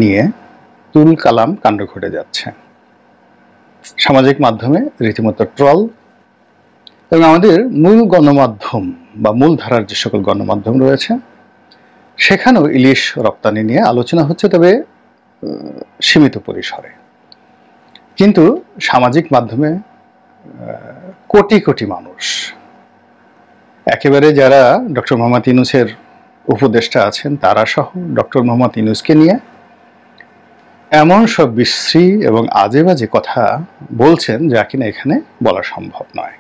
নিয়ে তুল কালাম কাণ্ড ঘটে যাচ্ছে। সামাজিক মাধ্যমে রীতিমতো ট্রল, এবং আমাদের মূল গণমাধ্যম বা মূল ধারার যে সকল গণমাধ্যম রয়েছে সেখানেও ইলিশ রপ্তানি নিয়ে আলোচনা হচ্ছে, তবে সীমিত পরিসরে। কিন্তু সামাজিক মাধ্যমে কোটি কোটি মানুষ, একেবারে যারা ডক্টর মোহাম্মদ ইউনূসের উপদেষ্টা আছেন তারা সহ ডক্টর মোহাম্মদ ইউনূসকে নিয়ে এমন সব বিশ্রী এবং আজে বাজে কথা বলছেন যা কিনা এখানে বলা সম্ভব নয়।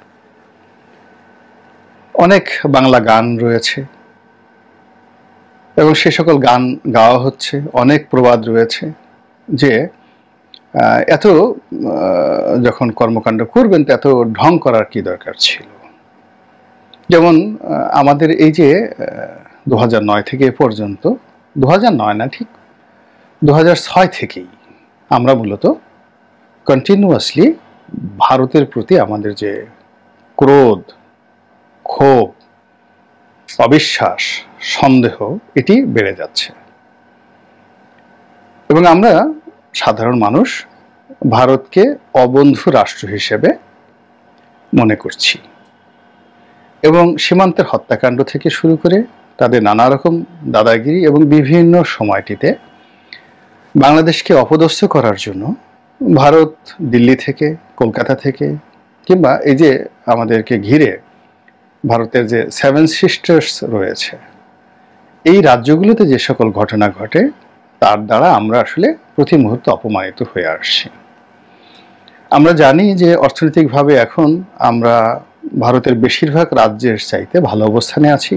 অনেক বাংলা গান রয়েছে এবং সে সকল গান গাওয়া হচ্ছে, অনেক প্রবাদ রয়েছে যে এত যখন কর্মকাণ্ড করবেন তো এত ঢং করার কি দরকার ছিল। যেমন আমাদের এই যে 2009 থেকে এ পর্যন্ত, 2009 না, ঠিক 2006 থেকেই আমরা মূলত কন্টিনিউয়াসলি ভারতের প্রতি আমাদের যে ক্রোধ, ক্ষোভ, অবিশ্বাস, সন্দেহ এটি বেড়ে যাচ্ছে, এবং আমরা সাধারণ মানুষ ভারতকে অবন্ধু রাষ্ট্র হিসেবে মনে করছি, এবং সীমান্তের হত্যাকাণ্ড থেকে শুরু করে তাদের নানা রকম দাদাগিরি এবং বিভিন্ন সময়টিতে বাংলাদেশকে অপদস্থ করার জন্য ভারত দিল্লি থেকে, কলকাতা থেকে, কিংবা এই যে আমাদেরকে ঘিরে ভারতের যে 7 সিস্টার্স রয়েছে এই রাজ্যগুলোতে যে সকল ঘটনা ঘটে তার দ্বারা আমরা আসলে প্রতি মুহূর্তে অপমানিত হয়ে আসছি। আমরা জানি যে অর্থনৈতিকভাবে এখন আমরা ভারতের বেশিরভাগ রাজ্যের চাইতে ভালো অবস্থানে আছি,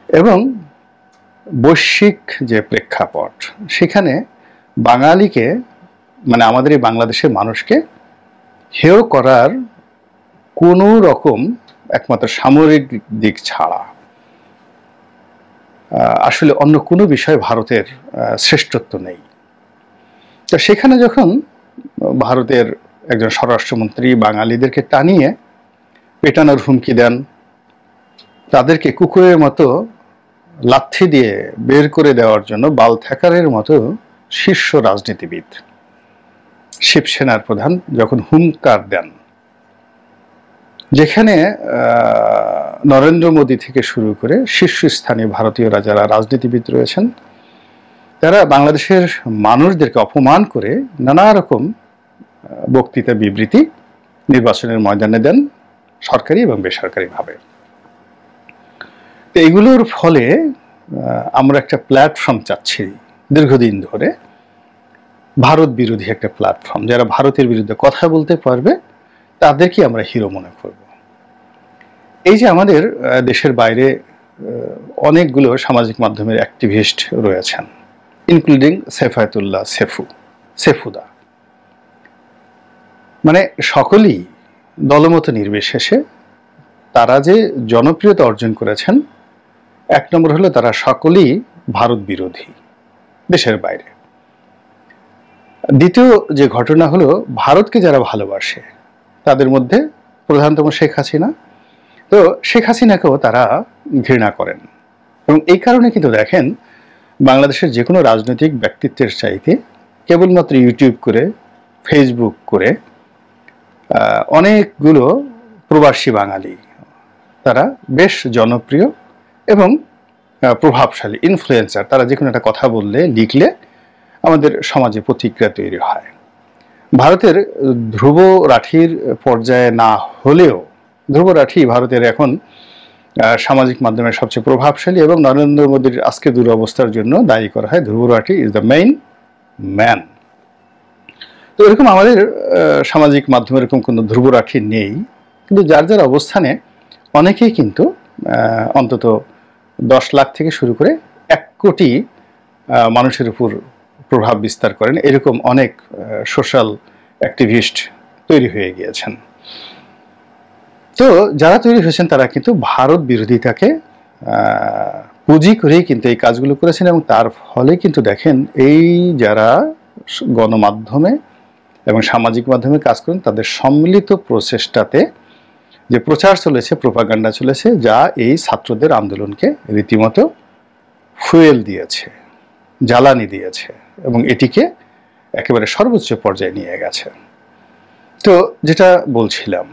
এবং বৈশ্বিক যে প্রেক্ষাপট সেখানে বাঙালিকে, মানে আমাদের এই বাংলাদেশের মানুষকে হেয় করার কোনো রকম একমাত্র সামরিক দিক ছাড়া আসলে অন্য কোনো বিষয়ে ভারতের শ্রেষ্ঠত্ব নেই। তো সেখানে যখন ভারতের একজন স্বরাষ্ট্রমন্ত্রী বাঙালিদেরকে টানিয়ে পেটানোর হুমকি দেন, তাদেরকে কুকুরের মতো লাথি দিয়ে বের করে দেওয়ার জন্য বালথ্যাকারের মতো শীর্ষ রাজনীতিবিদ শিবসেনার প্রধান যখন হুঙ্কার দেন, যেখানে নরেন্দ্র মোদী থেকে শুরু করে শীর্ষস্থানীয় ভারতীয়রা যারা রাজনীতিবিদ রয়েছেন তারা বাংলাদেশের মানুষদেরকে অপমান করে নানা রকম বক্তৃতা বিবৃতি নির্বাচনের ময়দানে দেন, সরকারি এবং বেসরকারিভাবে। তো এগুলোর ফলে আমরা একটা প্ল্যাটফর্ম চাচ্ছি দীর্ঘদিন ধরে, ভারত বিরোধী একটা প্ল্যাটফর্ম, যারা ভারতের বিরুদ্ধে কথা বলতে পারবে তাদেরকে আমরা হিরো মনে করব। এই যে আমাদের দেশের বাইরে অনেকগুলো সামাজিক মাধ্যমের অ্যাক্টিভিস্ট রয়েছেন, ইনক্লুডিং সেফায়েতুল্লাহ সেফুদা, মানে সকলেই দলমত নির্বিশেষে তারা যে জনপ্রিয়তা অর্জন করেছেন, এক নম্বর হলো তারা সকলেই ভারত বিরোধী দেশের বাইরে। দ্বিতীয় যে ঘটনা হলো ভারতকে যারা ভালোবাসে তাদের মধ্যে প্রধানতম শেখ হাসিনা, তো শেখ হাসিনাকেও তারা ঘৃণা করেন, এবং এই কারণে কিন্তু দেখেন বাংলাদেশের যে কোনো রাজনৈতিক ব্যক্তিত্বের চাইতে কেবলমাত্র ইউটিউব করে, ফেসবুক করে অনেকগুলো প্রবাসী বাঙালি তারা বেশ জনপ্রিয় এবং প্রভাবশালী ইনফ্লুয়েন্সার, তারা যে কোনো একটা কথা বললে, লিখলে আমাদের সমাজে প্রতিক্রিয়া তৈরি হয়। ভারতের ধ্রুব রাঠির পর্যায়ে না হলেও ধ্রুব রাঠি ভারতের এখন সামাজিক মাধ্যমের সবচেয়ে প্রভাবশালী, এবং নরেন্দ্র মোদীর আজকে দুরবস্থার জন্য দায়ী করা হয় Dhruv Rathee is the main man. তো এরকম আমাদের সামাজিক মাধ্যমে এরকম কোনো ধ্রুব রাঠি নেই, কিন্তু যার যার অবস্থানে অনেকেই কিন্তু অন্তত 10 লাখ থেকে শুরু করে 1 কোটি মানুষের উপর প্রভাব বিস্তার করেন, এরকম অনেক সোশ্যাল অ্যাক্টিভিস্ট তৈরি হয়ে গিয়েছেন। তো যারা তৈরি হয়েছেন তারা কিন্তু ভারত বিরোধিতাকে পুঁজি করেই কিন্তু এই কাজগুলো করেছেন, এবং তার ফলে কিন্তু দেখেন এই যারা গণমাধ্যমে এবং সামাজিক মাধ্যমে কাজ করেন তাদের সম্মিলিত প্রচেষ্টাতে যে প্রচার চলেছে, প্রোপাগান্ডা চলেছে, যা এই ছাত্রদের আন্দোলনকে রীতিমতো ফুয়েল দিয়েছে, জ্বালানি দিয়েছে এবং এটিকে একেবারে সর্বোচ্চ পর্যায়ে নিয়ে গেছে। তো যেটা বলছিলাম,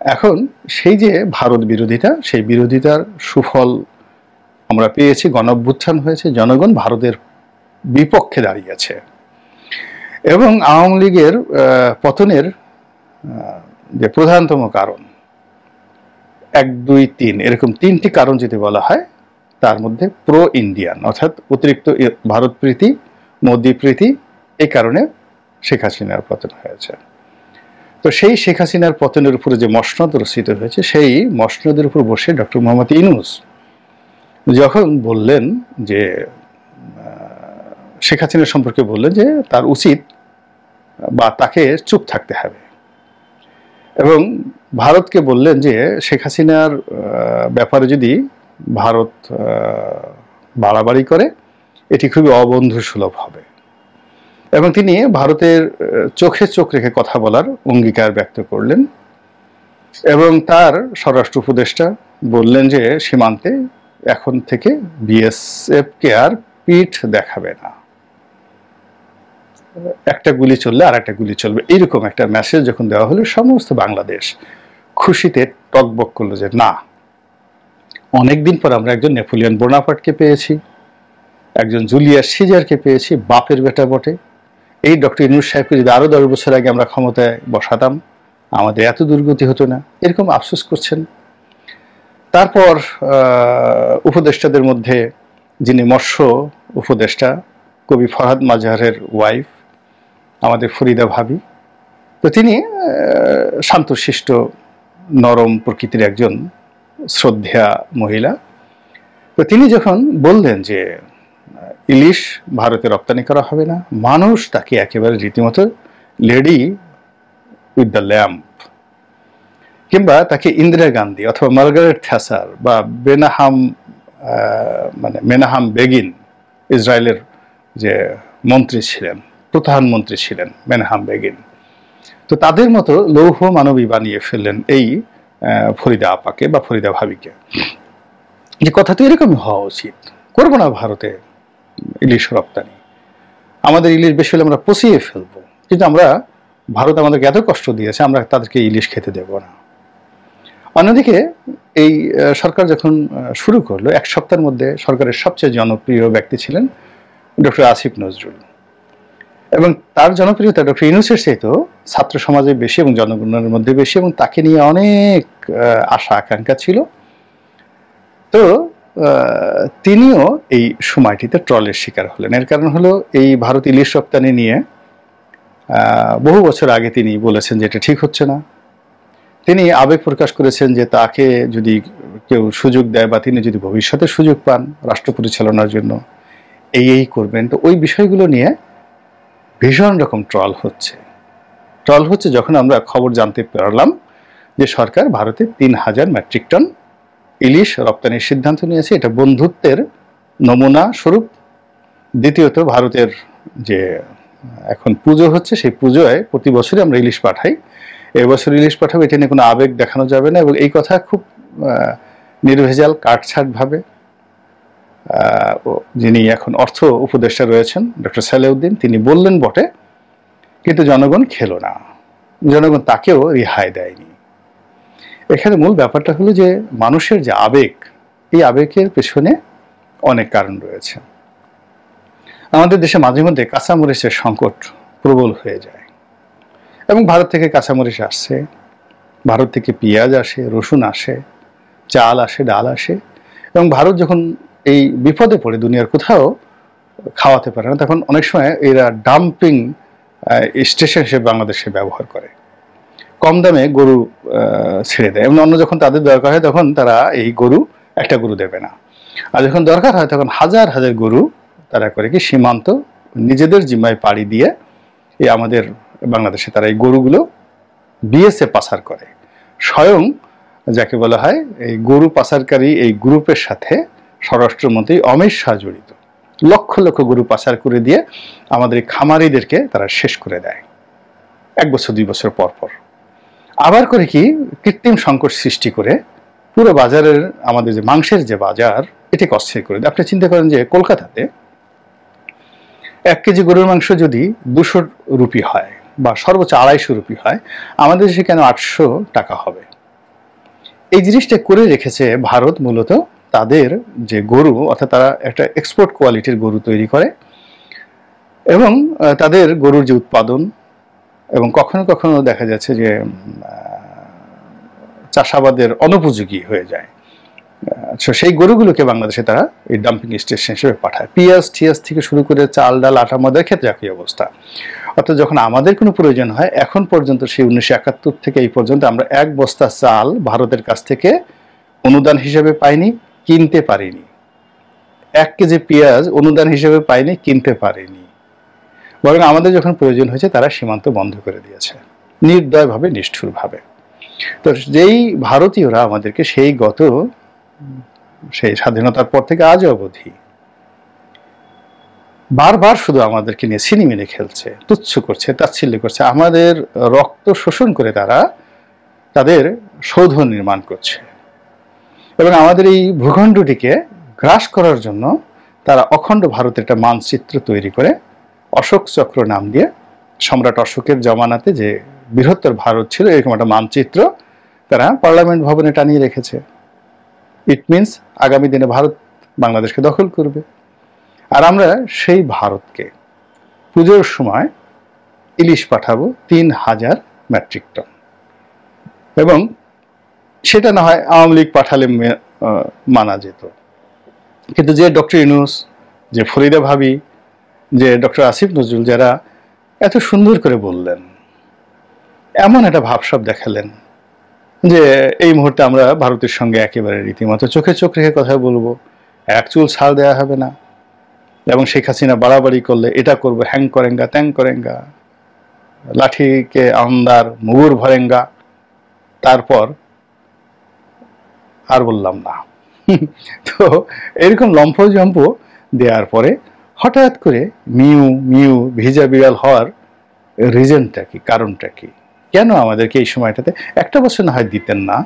এখন সেই যে ভারত বিরোধিতা, সেই বিরোধিতার সুফল আমরা পেয়েছি, গণঅভ্যুত্থান হয়েছে, জনগণ ভারতের বিপক্ষে দাঁড়িয়েছে এবং আওয়ামী লীগের পতনের যে প্রধানতম কারণ 1, 2, 3 এরকম 3টি কারণ যদি বলা হয়, তার মধ্যে প্রো ইন্ডিয়ান অর্থাৎ অতিরিক্ত ভারত প্রীতি, মোদী প্রীতি, এই কারণে শেখ হাসিনার পতন হয়েছে। তো সেই শেখ হাসিনার পতনের উপরে যে মসনদ রচিত হয়েছে, সেই মসনদের উপর বসে ডক্টর মোহাম্মদ ইউনূস যখন বললেন যে শেখ হাসিনা সম্পর্কে বললেন যে তার উচিত বা তাকে চুপ থাকতে হবে এবং ভারতকে বললেন যে শেখ হাসিনার ব্যাপারে যদি ভারত বাড়াবাড়ি করে এটি খুবই অবন্ধু সুলভ হবে এবং তিনি ভারতের চোখে চোখ রেখে কথা বলার অঙ্গীকার ব্যক্ত করলেন এবং তার স্বরাষ্ট্র উপদেষ্টা বললেন যে সীমান্তে এখন থেকে বিএসএফকে আর পিঠ দেখাবে না, একটা গুলি চললে আর একটা গুলি চলবে, এইরকম একটা মেসেজ যখন দেওয়া হলো, সমস্ত বাংলাদেশ খুশিতে টকবক করলো যে না, অনেকদিন পর আমরা একজন নেপোলিয়ন বোনাপার্টকে পেয়েছি, একজন জুলিয়াস সিজারকে পেয়েছি, বাপের বেটা বটে। এই ডক্টর ইউনূস সাহেবকে যদি আরো 10 বছর আগে আমরা ক্ষমতায় বসাতাম, আমাদের এত দুর্গতি হতো না, এরকম আফসোস করছেন। তারপর উপদেষ্টাদের মধ্যে যিনি মৎস্য উপদেষ্টা, কবি ফরহাদ মাজহারের ওয়াইফ, আমাদের ফরিদা ভাবি, তো তিনি শান্তশিষ্ট নরম প্রকৃতির একজন শ্রদ্ধেয়া মহিলা। তো তিনি যখন বললেন যে ইলিশ ভারতে রপ্তানি করা হবে না, মানুষ তাকে একেবারে রীতিমতো লেডি উইথ দ্য ল্যাম্প, কিংবা তাকে ইন্দিরা গান্ধী অথবা মার্গারেট থ্যাচার বা মেনাহাম বেগিন, ইসরায়েলের যে মন্ত্রী ছিলেন, প্রধানমন্ত্রী ছিলেন মেনাহাম বেগিন, তো তাদের মতো লৌহ মানবী বানিয়ে ফেললেন এই ফরিদা আপাকে বা ফরিদা ভাবিকে। যে কথা তো এরকমই হওয়া উচিত, করবো না ভারতে ইলিশ রপ্তানি, আমাদের ইলিশ বেশি হলে আমরা পচিয়ে ফেলবো, কিন্তু আমরা ভারত আমাদেরকে এত কষ্ট দিয়েছে, আমরা তাদেরকে ইলিশ খেতে দেব না। অন্যদিকে এই সরকার যখন শুরু করলো, 1 সপ্তাহের মধ্যে সরকারের সবচেয়ে জনপ্রিয় ব্যক্তি ছিলেন ডক্টর আসিফ নজরুল এবং তার জনপ্রিয়তা ডক্টর ইউনূসের চাইতেও ছাত্র সমাজে বেশি এবং জনগণের মধ্যে বেশি এবং তাকে নিয়ে অনেক আশা আকাঙ্ক্ষা ছিল। তো তিনিও এই সময়টিতে ট্রলের শিকার হলেন। এর কারণ হলো এই ভারত ইলিশ রপ্তানি নিয়ে বহু বছর আগে তিনি বলেছেন যে এটা ঠিক হচ্ছে না। তিনি আবেগ প্রকাশ করেছেন যে তাকে যদি কেউ সুযোগ দেয় বা তিনি যদি ভবিষ্যতে সুযোগ পান রাষ্ট্র পরিচালনার জন্য, এই করবেন। তো ওই বিষয়গুলো নিয়ে ভীষণ রকম ট্রল হচ্ছে যখন আমরা খবর জানতে পারলাম যে সরকার ভারতে 3000 মেট্রিক টন ইলিশ রপ্তানির সিদ্ধান্ত নিয়েছে। এটা বন্ধুত্বের নমুনা স্বরূপ। দ্বিতীয়ত, ভারতের যে এখন পুজো হচ্ছে, সেই পুজোয় প্রতি বছরই আমরা ইলিশ পাঠাই, এবছর ইলিশ পাঠাবো, এটা নিয়ে কোনো আবেগ দেখানো যাবে না। এবং এই কথা খুব নির্ভেজাল কাটছাট ভাবে যিনি এখন অর্থ উপদেষ্টা রয়েছেন ডক্টর সালেউদ্দিন, তিনি বললেন বটে, কিন্তু জনগণ খেলো না, জনগণ তাকেও রেহাই দেয়নি। এখানে মূল ব্যাপারটা হলো যে মানুষের যে আবেগ, এই আবেগের পেছনে অনেক কারণ রয়েছে। আমাদের দেশে মাঝে মধ্যে কাঁচামরিচের সংকট প্রবল হয়ে যায় এবং ভারত থেকে কাঁচামরিচ আসছে, ভারত থেকে পেঁয়াজ আসে, রসুন আসে, চাল আসে, ডাল আসে, এবং ভারত যখন এই বিপদে পড়ে দুনিয়ার কোথাও খাওয়াতে পারে না, তখন অনেক সময় এরা ডাম্পিং স্টেশন হিসেবে বাংলাদেশে ব্যবহার করে, কম দামে গরু ছেড়ে দেয়। এবং অন্য যখন তাদের দরকার হয় তখন তারা এই গরু, একটা গরু দেবে না, আর যখন দরকার হয় তখন হাজার হাজার গরু তারা করে কি সীমান্ত নিজেদের জিম্মায় পাড়ি দিয়ে এই আমাদের বাংলাদেশে তারা এই গরুগুলো বিএসএফ পাচার করে। স্বয়ং যাকে বলা হয় এই গরু পাচারকারী এই গ্রুপের সাথে স্বরাষ্ট্রমন্ত্রী অমিত শাহ জড়িত। লক্ষ লক্ষ গরু পাচার করে দিয়ে আমাদের এই খামারিদেরকে তারা শেষ করে দেয় 1 বছর 2 বছর পর পর। আবার করে কি কৃত্রিম সংকট সৃষ্টি করে পুরো বাজারের, আমাদের যে মাংসের যে বাজার, এটাকে অস্থির করে দেয়। আপনি চিন্তা করেন যে কলকাতাতে 1 কেজি গরুর মাংস যদি 200 রুপি হয় বা সর্বোচ্চ 250 রুপি হয়, আমাদের দেশে কেন 800 টাকা হবে? এই জিনিসটা করে রেখেছে ভারত মূলত তাদের যে গরু, অর্থাৎ তারা একটা এক্সপোর্ট কোয়ালিটির গরু তৈরি করে এবং তাদের গরুর যে উৎপাদন, এবং কখনো কখনো দেখা যাচ্ছে যে চাষাবাদের অনুপযোগী হয়ে যায়, সেই গরুগুলোকে বাংলাদেশে তারা এই ডাম্পিং স্টেশন হিসেবে পাঠায়। পিঁয়াজ টিয়াজ থেকে শুরু করে চাল ডাল আটা মদের ক্ষেত্রে একই অবস্থা। অর্থাৎ যখন আমাদের কোনো প্রয়োজন হয়, এখন পর্যন্ত সেই 1971 থেকে এই পর্যন্ত আমরা 1 বস্তা চাল ভারতের কাছ থেকে অনুদান হিসেবে পাইনি, কিনতে পারিনি। 1 কেজি পেঁয়াজ অনুদান হিসেবে পাইনি, কিনতে পারিনি। বরং আমাদের যখন প্রয়োজন হয়েছে তারা সীমান্ত বন্ধ করে দিয়েছে নির্দয়ভাবে, নিষ্ঠুরভাবে। তো যেই ভারতীয়রা আমাদেরকে সেই স্বাধীনতার পর থেকে আজ অবধি বারবার শুধু আমাদেরকে নিয়ে ছিনিমিনি খেলছে, তুচ্ছ করছে, তাচ্ছিল্য করছে, আমাদের রক্ত শোষণ করে তারা তাদের সৌধ নির্মাণ করছে এবং আমাদের এই ভূখণ্ডটিকে গ্রাস করার জন্য তারা অখণ্ড ভারতের একটা মানচিত্র তৈরি করে অশোক চক্র নাম দিয়ে, সম্রাট অশোকের জমানাতে যে বৃহত্তর ভারত ছিল এরকম একটা মানচিত্র তারা পার্লামেন্ট ভবনে টানিয়ে রেখেছে। ইট মিনস আগামী দিনে ভারত বাংলাদেশকে দখল করবে, আর আমরা সেই ভারতকে পুজোর সময় ইলিশ পাঠাবো 3000 মেট্রিক টন। এবং সেটা না হয় আওয়ামী লীগ পাঠালে মানা যেত, কিন্তু যে ডক্টর ইউনূস, যে ফরিদা ভাবি, যে ডক্টর আসিফ নজরুল, যারা এত সুন্দর করে বললেন, এমন একটা ভাবসাব দেখালেন যে এই মুহূর্তে আমরা ভারতের সঙ্গে একেবারে রীতিমতো চোখে চোখ রেখে কথা বলবো, এক চুল ছাড় দেওয়া হবে না, এবং শেখ হাসিনা বাড়াবাড়ি করলে এটা করবো, হ্যাং করেঙ্গা ত্যাং করেঙ্গা, লাঠিকে আন্দার মুগুর ভরেঙ্গা, তারপর আর বললাম না। তো এরকম লম্ফজম্প দেওয়ার পরে হঠাৎ করে মিউ মিউ ভিজা বিড়াল হওয়ার রিজনটা কি, কারণটা কি? কেন আমাদেরকে এই সময়টাতে একটা বছর না হয় দিতেন না?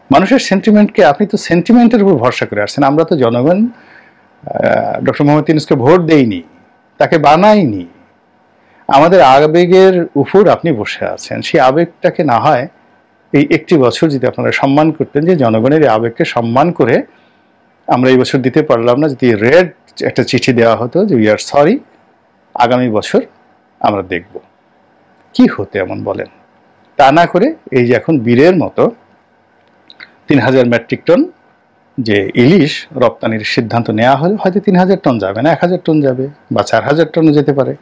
মানুষের সেন্টিমেন্টকে, আপনি তো সেন্টিমেন্টের উপর ভরসা করে আসছেন। আমরা তো জনগণ ডক্টর মোহাম্মদ ইউনূসকে ভোট দেইনি, তাকে বানাইনি, আমাদের আবেগের উপর আপনি বসে আছেন। সেই আবেগটাকে না হয় এই একটি বছর যদি আপনারা সম্মান করতেন, যে জনগণের এই আবেগকে সম্মান করে আমরা এই বছর দিতে পারলাম না, যদি রেড একটা চিঠি দেওয়া হতো যে উই আর সরি, আগামী বছর আমরা দেখব, কি হতে এমন বলেন? তা না করে এই যে এখন বীরের মতো 3000 মেট্রিক টন যে ইলিশ রপ্তানির সিদ্ধান্ত নেওয়া হলে হয়তো 3000 টন যাবে না, 1000 টন যাবে বা 4000 টনও যেতে পারে।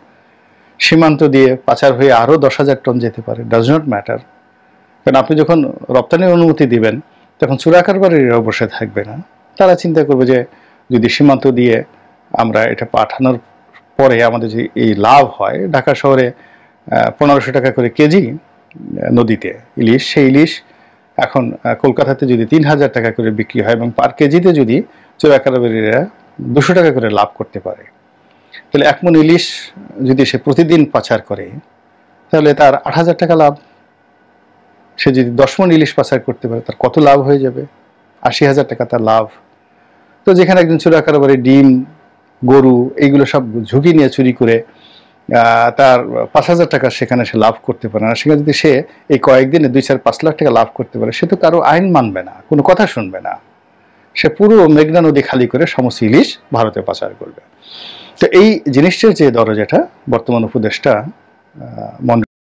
সীমান্ত দিয়ে পাচার হয়ে আরও 10,000 টন যেতে পারে, ডাজ নট ম্যাটার। কারণ আপনি যখন রপ্তানির অনুমতি দিবেন তখন চোরাকারবারিরা বসে থাকবে না, তারা চিন্তা করবে যে যদি সীমান্ত দিয়ে আমরা এটা পাঠানোর পরে আমাদের যে এই লাভ হয়, ঢাকা শহরে 1500 টাকা করে কেজি নদীতে ইলিশ, সেই ইলিশ এখন কলকাতাতে যদি 3000 টাকা করে বিক্রি হয় এবং পার কেজিতে যদি চোরাকারবারিরা 200 টাকা করে লাভ করতে পারে, তাহলে 1 মণ ইলিশ যদি সে প্রতিদিন পাচার করে তাহলে তার 8000 টাকা লাভ। সে যদি 10 মণ ইলিশ পাচার করতে পারে তার কত লাভ হয়ে যাবে? 80,000 টাকা তার লাভ। তো যেখানে একজন চোরাকারবারি ডিম, গরু এইগুলো সব ঝুঁকি নিয়ে চুরি করে তার 5,000 টাকা সেখানে সে লাভ করতে পারে না, সেখানে যদি সে এই কয়েকদিনে 2-4-5 লাখ টাকা লাভ করতে পারে, সে তো কারো আইন মানবে না, কোনো কথা শুনবে না, সে পুরো মেঘনা নদী খালি করে সমস্ত ইলিশ ভারতে পাচার করবে। তো এই জিনিসটার যে দরজাটা বর্তমান উপদেষ্টা